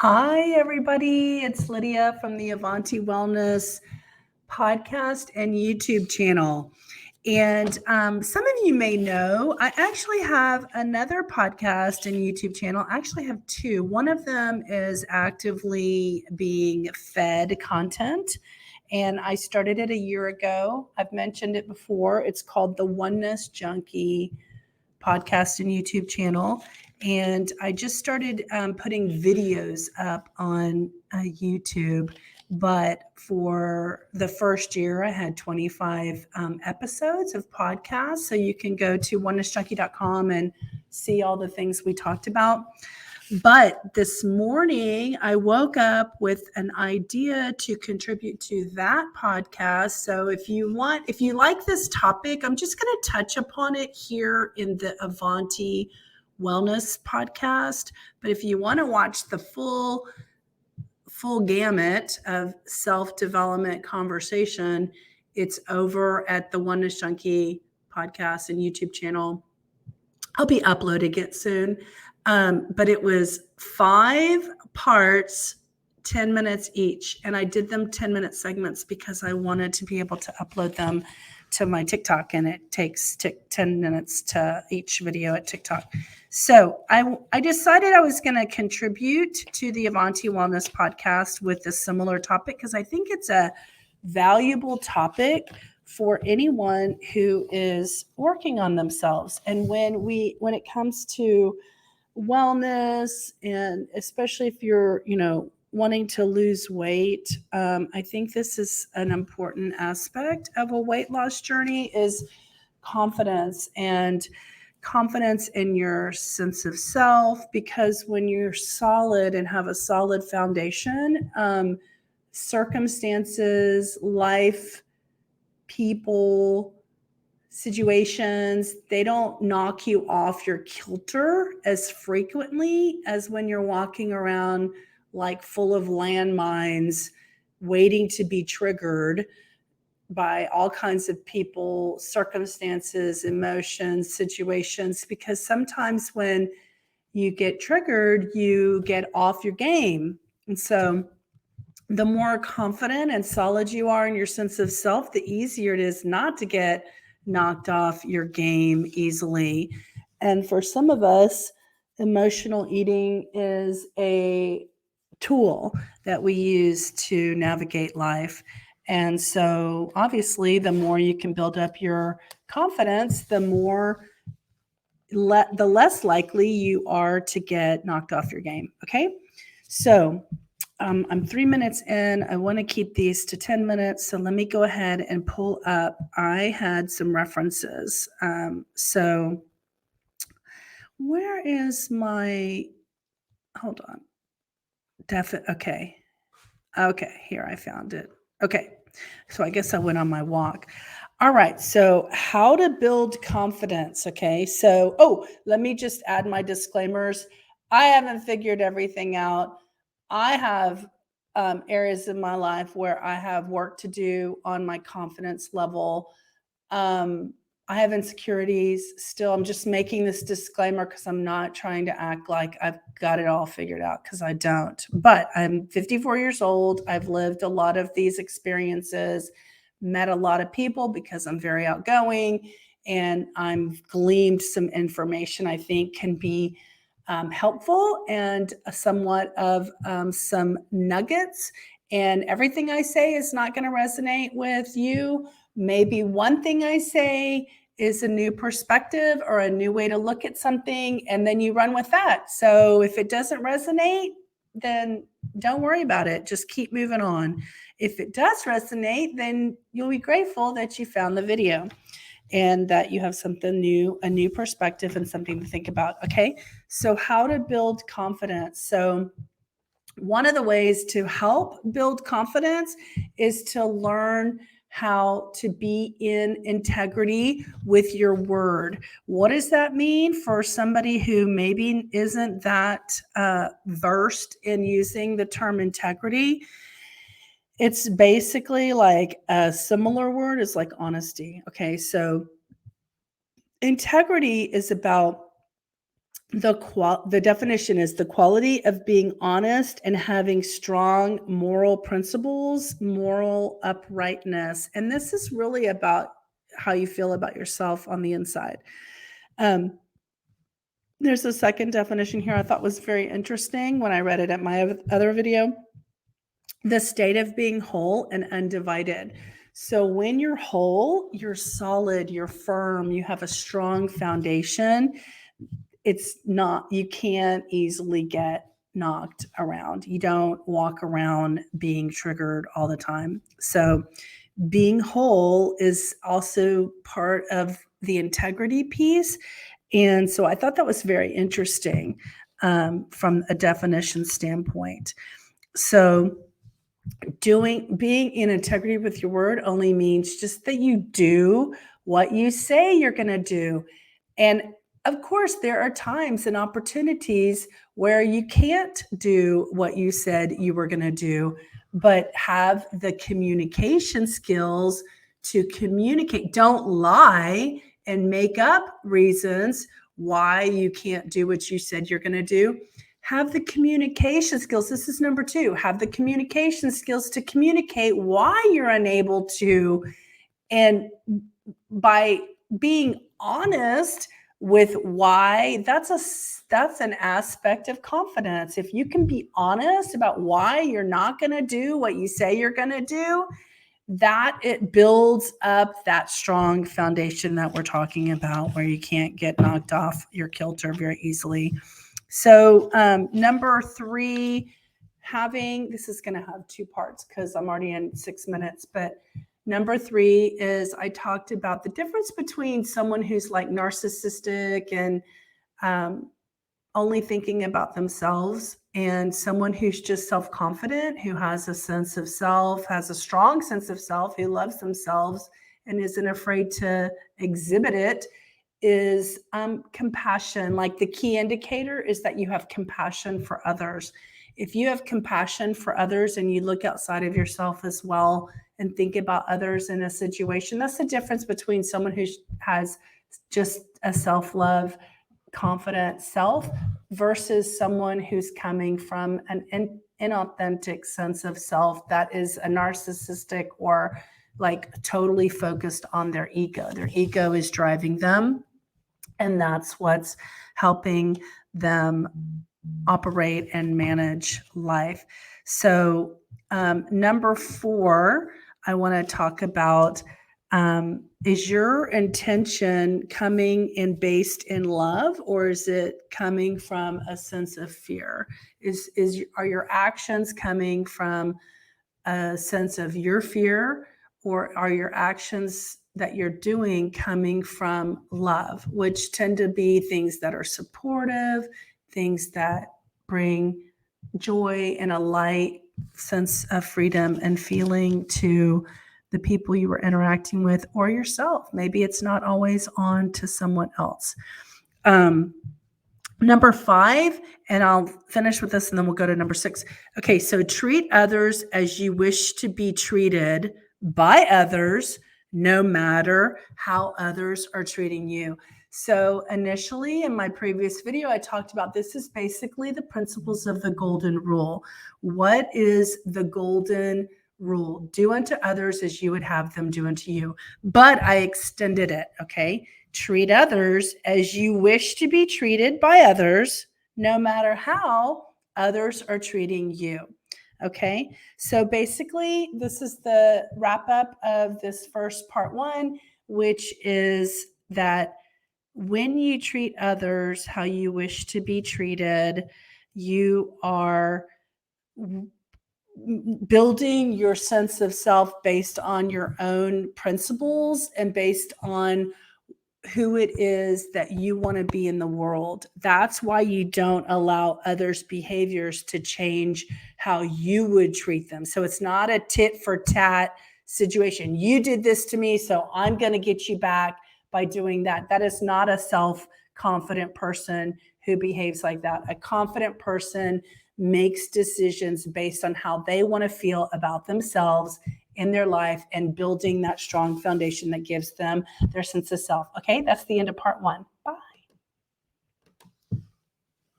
Hi, everybody. It's Lydia from the Avanti Wellness podcast and YouTube channel. And some of you may know, I actually have another podcast and YouTube channel. I actually have two. One of them is actively being fed content. And I started it a year ago. I've mentioned it before. It's called the Oneness Junkie podcast and YouTube channel. And I just started putting videos up on YouTube. But for the first year, I had 25 episodes of podcasts. So you can go to onenessjunkie.com and see all the things we talked about. But this morning, I woke up with an idea to contribute to that podcast. So if you like this topic, I'm just going to touch upon it here in the Avanti Wellness podcast. But if you want to watch the full gamut of self-development conversation, it's over at the Oneness Junkie podcast and YouTube channel. I'll be uploading it soon. But it was 5 parts, 10 minutes each. And I did them 10-minute segments because I wanted to be able to upload them to my TikTok. And it takes 10 minutes to each video at TikTok. So I decided I was going to contribute to the Avanti Wellness podcast with a similar topic because I think it's a valuable topic for anyone who is working on themselves. And when it comes to wellness, and especially if you're, wanting to lose weight, I think this is an important aspect of a weight loss journey is confidence and confidence in your sense of self, because when you're solid and have a solid foundation, circumstances, life, people, situations, they don't knock you off your kilter as frequently as when you're walking around like full of landmines, waiting to be triggered by all kinds of people, circumstances, emotions, situations, because sometimes when you get triggered, you get off your game. And so the more confident and solid you are in your sense of self, the easier it is not to get knocked off your game easily. And for some of us, emotional eating is a tool that we use to navigate life. And so obviously, the more you can build up your confidence, the less likely you are to get knocked off your game. Okay. So I'm 3 minutes in. I want to keep these to 10 minutes. So let me go ahead and pull up. I had some references. So where is my, hold on. Okay. Okay. Here, I found it. Okay. So I guess I went on my walk. All right. So how to build confidence. Okay. So, let me just add my disclaimers. I haven't figured everything out. I have areas in my life where I have work to do on my confidence level. I have insecurities still. I'm just making this disclaimer because I'm not trying to act like I've got it all figured out, because I don't. But I'm 54 years old. I've lived a lot of these experiences, met a lot of people because I'm very outgoing, and I've gleaned some information I think can be helpful and somewhat of some nuggets. And everything I say is not going to resonate with you. Maybe one thing I say is a new perspective or a new way to look at something, and then you run with that. So if it doesn't resonate, then don't worry about it. Just keep moving on. If it does resonate, then you'll be grateful that you found the video and that you have something new, a new perspective and something to think about. Okay. So how to build confidence. So one of the ways to help build confidence is to learn how to be in integrity with your word. What does that mean for somebody who maybe isn't that versed in using the term integrity? It's basically like a similar word is like honesty. Okay, so integrity is about the definition is the quality of being honest and having strong moral principles, moral uprightness. And this is really about how you feel about yourself on the inside. There's a second definition here I thought was very interesting when I read it at my other video. The state of being whole and undivided. So when you're whole, you're solid, you're firm, you have a strong foundation. You can't easily get knocked around. You don't walk around being triggered all the time. So being whole is also part of the integrity piece. And so I thought that was very interesting from a definition standpoint. So being in integrity with your word only means just that you do what you say you're going to do. And of course, there are times and opportunities where you can't do what you said you were going to do, but have the communication skills to communicate. Don't lie and make up reasons why you can't do what you said you're going to do. Have the communication skills. This is number 2. Have the communication skills to communicate why you're unable to. And by being honest with why, that's an aspect of confidence. If you can be honest about why you're not going to do what you say you're going to do, that it builds up that strong foundation that we're talking about, where you can't get knocked off your kilter very easily. So number 3, this is going to have 2 parts because I'm already in 6 minutes, but number 3 is I talked about the difference between someone who's like narcissistic and only thinking about themselves, and someone who's just self-confident, who has a sense of self, has a strong sense of self, who loves themselves and isn't afraid to exhibit it, is compassion. Like the key indicator is that you have compassion for others. If you have compassion for others and you look outside of yourself as well and think about others in a situation, that's the difference between someone who has just a self-love, confident self versus someone who's coming from an inauthentic sense of self that is a narcissistic or like totally focused on their ego. Their ego is driving them, and that's what's helping them operate and manage life. So number 4, I want to talk about, is your intention coming and based in love, or is it coming from a sense of fear? Are your actions coming from a sense of your fear, or are your actions that you're doing coming from love, which tend to be things that are supportive, things that bring joy and a light sense of freedom and feeling to the people you were interacting with or yourself? Maybe it's not always on to someone else. Number 5, and I'll finish with this and then we'll go to number 6. Okay, so treat others as you wish to be treated by others, no matter how others are treating you. So initially in my previous video, I talked about this is basically the principles of the golden rule. What is the golden rule? Do unto others as you would have them do unto you. But I extended it, okay? Treat others as you wish to be treated by others, no matter how others are treating you. Okay, so basically, this is the wrap up of this first part 1, which is that when you treat others how you wish to be treated, you are building your sense of self based on your own principles and based on who it is that you want to be in the world. That's why you don't allow others' behaviors to change how you would treat them. So it's not a tit for tat situation. You did this to me, so I'm going to get you back by doing that. That is not a self-confident person who behaves like that. A confident person makes decisions based on how they want to feel about themselves in their life and building that strong foundation that gives them their sense of self. Okay, that's the end of part 1.